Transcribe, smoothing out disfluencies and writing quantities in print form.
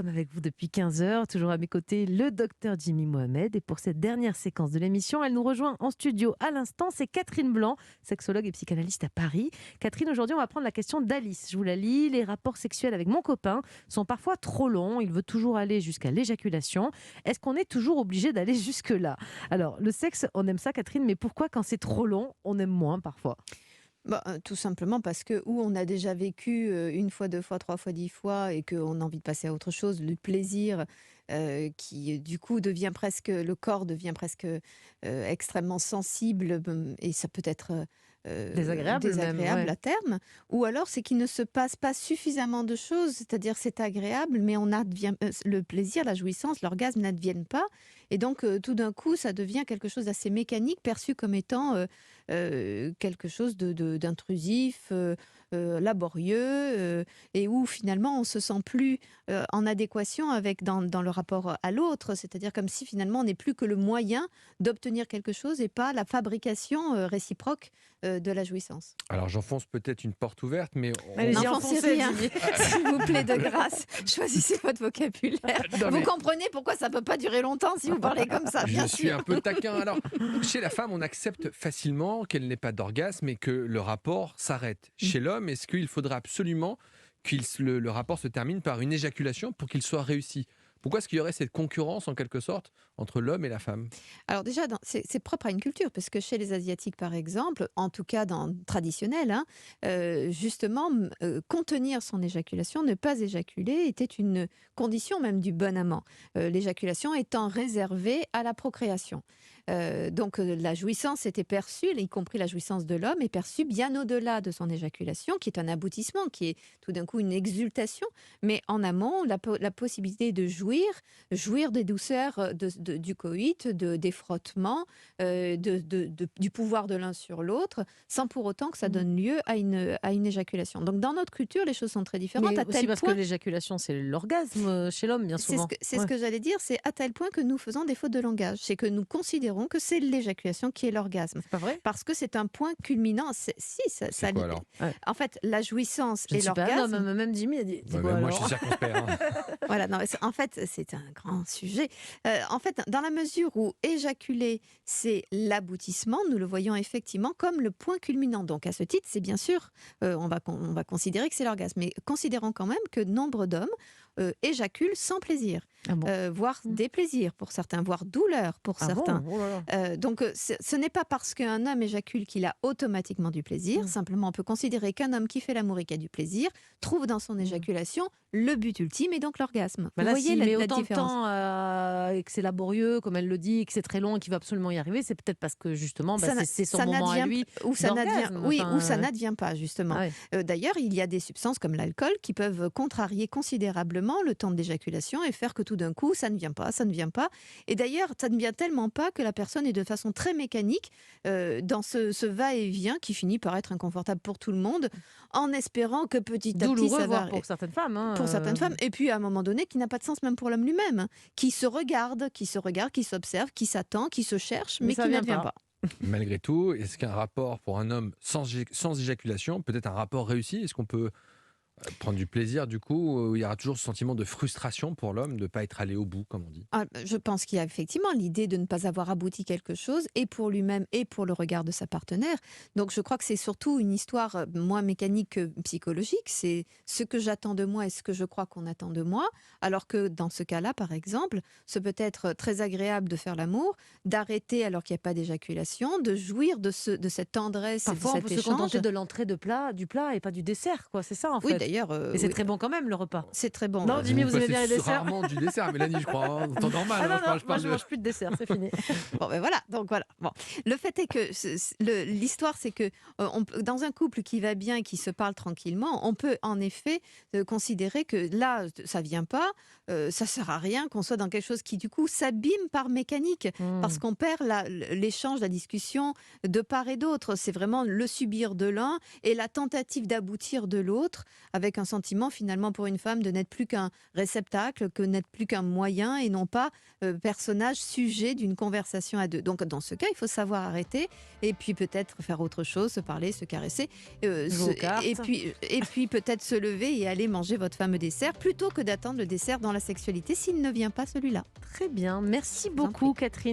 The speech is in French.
avec vous depuis 15 heures. Toujours à mes côtés, le docteur Jimmy Mohamed. Et pour cette dernière séquence de l'émission, elle nous rejoint en studio à l'instant. C'est Catherine Blanc, sexologue et psychanalyste à Paris. Catherine, aujourd'hui, on va prendre la question d'Alice. Je vous la lis. Les rapports sexuels avec mon copain sont parfois trop longs. Il veut toujours aller jusqu'à l'éjaculation. Est-ce qu'on est toujours obligé d'aller jusque-là? Alors, le sexe, on aime ça, Catherine, mais pourquoi quand c'est trop long, on aime moins parfois? Tout simplement parce que ou on a déjà vécu une fois, deux fois, trois fois, 10 fois et qu'on a envie de passer à autre chose, le plaisir qui du coup devient presque, le corps devient presque extrêmement sensible et ça peut être Désagréable même, désagréable ouais. à terme. Ou alors c'est qu'il ne se passe pas suffisamment de choses, c'est-à-dire c'est agréable mais le plaisir, la jouissance, l'orgasme n'adviennent pas et donc tout d'un coup ça devient quelque chose d'assez mécanique perçu comme étant quelque chose d'intrusif, laborieux, et où finalement on se sent plus en adéquation avec dans le rapport à l'autre, c'est-à-dire comme si finalement on n'est plus que le moyen d'obtenir quelque chose et pas la fabrication réciproque de la jouissance. Alors j'enfonce peut-être une porte ouverte, mais Allez-y, N'enfoncez enfoncez, rien, Jimmy. s'il vous plaît, de grâce. Choisissez votre vocabulaire. Non, Vous mais- comprenez pourquoi ça ne peut pas durer longtemps si vous parlez comme ça, je bien suis sûr. un peu taquin. Alors, chez la femme, on accepte facilement qu'elle n'ait pas d'orgasme et que le rapport s'arrête. Chez l'homme, est-ce qu'il faudra absolument que le rapport se termine par une éjaculation pour qu'il soit réussi? Pourquoi est-ce qu'il y aurait cette concurrence, en quelque sorte, entre l'homme et la femme? Alors déjà, c'est propre à une culture, parce que chez les Asiatiques, par exemple, en tout cas traditionnel, hein, justement, contenir son éjaculation, ne pas éjaculer, était une condition même du bon amant. L'éjaculation étant réservée à la procréation. La jouissance était perçue, y compris la jouissance de l'homme, est perçue bien au-delà de son éjaculation, qui est un aboutissement, qui est tout d'un coup une exultation, mais en amont, la possibilité de jouir des douceurs du coït, des frottements, du pouvoir de l'un sur l'autre, sans pour autant que ça donne lieu à une éjaculation. Donc dans notre culture, les choses sont très différentes, Mais à aussi tel parce point... que l'éjaculation, c'est l'orgasme chez l'homme, bien C'est souvent. ce que j'allais dire, c'est à tel point que nous faisons des fautes de langage. C'est que nous considérons que c'est l'éjaculation qui est l'orgasme. C'est pas vrai? Parce que c'est un point culminant. Si, C'est quoi alors? En fait, la jouissance Je ne et suis pas un homme, l'orgasme... même Jimmy a dit. C'est Ouais, quoi mais moi, alors? je suis circonspect. Hein. Voilà, non, en fait, c'est un grand sujet. En fait, dans la mesure où éjaculer, c'est l'aboutissement, nous le voyons effectivement comme le point culminant. Donc, à ce titre, c'est bien sûr, on va considérer que c'est l'orgasme. Mais considérons quand même que nombre d'hommes éjaculent sans plaisir, Ah bon? voire déplaisir pour certains, voire douleur pour Ah certains. bon? Oh là là. Ce n'est pas parce qu'un homme éjacule qu'il a automatiquement du plaisir. Simplement, on peut considérer qu'un homme qui fait l'amour et qui a du plaisir trouve dans son éjaculation le but ultime et donc l'orgasme. Bah Vous là, voyez s'il la met autant de différence. temps et que c'est laborieux, comme elle le dit, et que c'est très long et qu'il va absolument y arriver, c'est peut-être parce que justement, c'est son moment à lui. Ou ça n'advient, d'orgasme, oui, enfin, ou ça n'advient pas, justement. Ah ouais. D'ailleurs, il y a des substances comme l'alcool qui peuvent contrarier considérablement le temps d'éjaculation et faire que tout d'un coup, ça ne vient pas, ça ne vient pas. Et d'ailleurs, ça ne vient tellement pas que la personne est de façon très mécanique dans ce va-et-vient qui finit par être inconfortable pour tout le monde, en espérant que petit à petit, Douloureux, ça va... voire pour certaines femmes. Hein, Pour certaines femmes, et puis à un moment donné, qui n'a pas de sens même pour l'homme lui-même, qui se regarde, qui s'observe, qui s'attend, qui se cherche, mais ça qui vient n'advient pas. pas. Malgré tout, est-ce qu'un rapport pour un homme sans éjaculation peut être un rapport réussi? Est-ce qu'on peut prendre du plaisir, du coup, où il y aura toujours ce sentiment de frustration pour l'homme de ne pas être allé au bout, comme on dit? Je pense qu'il y a effectivement l'idée de ne pas avoir abouti quelque chose, et pour lui-même et pour le regard de sa partenaire. Donc je crois que c'est surtout une histoire moins mécanique que psychologique. C'est ce que j'attends de moi et ce que je crois qu'on attend de moi. Alors que dans ce cas-là, par exemple, ce peut être très agréable de faire l'amour, d'arrêter alors qu'il n'y a pas d'éjaculation, de jouir de cette tendresse et de Parfois, on cet peut se échange. contenter de l'entrée du plat et pas du dessert, quoi. C'est ça, en Oui, fait. d'ailleurs, Et c'est oui, très bon quand même, le repas. c'est très bon. Non, Jimmy, vous aimez passez bien les desserts? rarement du dessert, Mélanie, je crois. En temps normal. Ah non, hein, non, je moi parle je de... mange plus de dessert, c'est fini. Bon, ben voilà, donc voilà. Bon. Le fait est que l'histoire, c'est que dans un couple qui va bien et qui se parle tranquillement, on peut en effet considérer que là, ça vient pas, ça sert à rien qu'on soit dans quelque chose qui du coup s'abîme par mécanique, parce qu'on perd l'échange, la discussion de part et d'autre. C'est vraiment le subir de l'un et la tentative d'aboutir de l'autre, avec un sentiment finalement pour une femme de n'être plus qu'un réceptacle, que n'être plus qu'un moyen et non pas personnage sujet d'une conversation à deux. Donc dans ce cas, il faut savoir arrêter et puis peut-être faire autre chose, se parler, se caresser, Jouer aux cartes. et puis peut-être se lever et aller manger votre fameux dessert plutôt que d'attendre le dessert dans la sexualité s'il ne vient pas celui-là. Très bien. Merci vous en beaucoup, Catherine.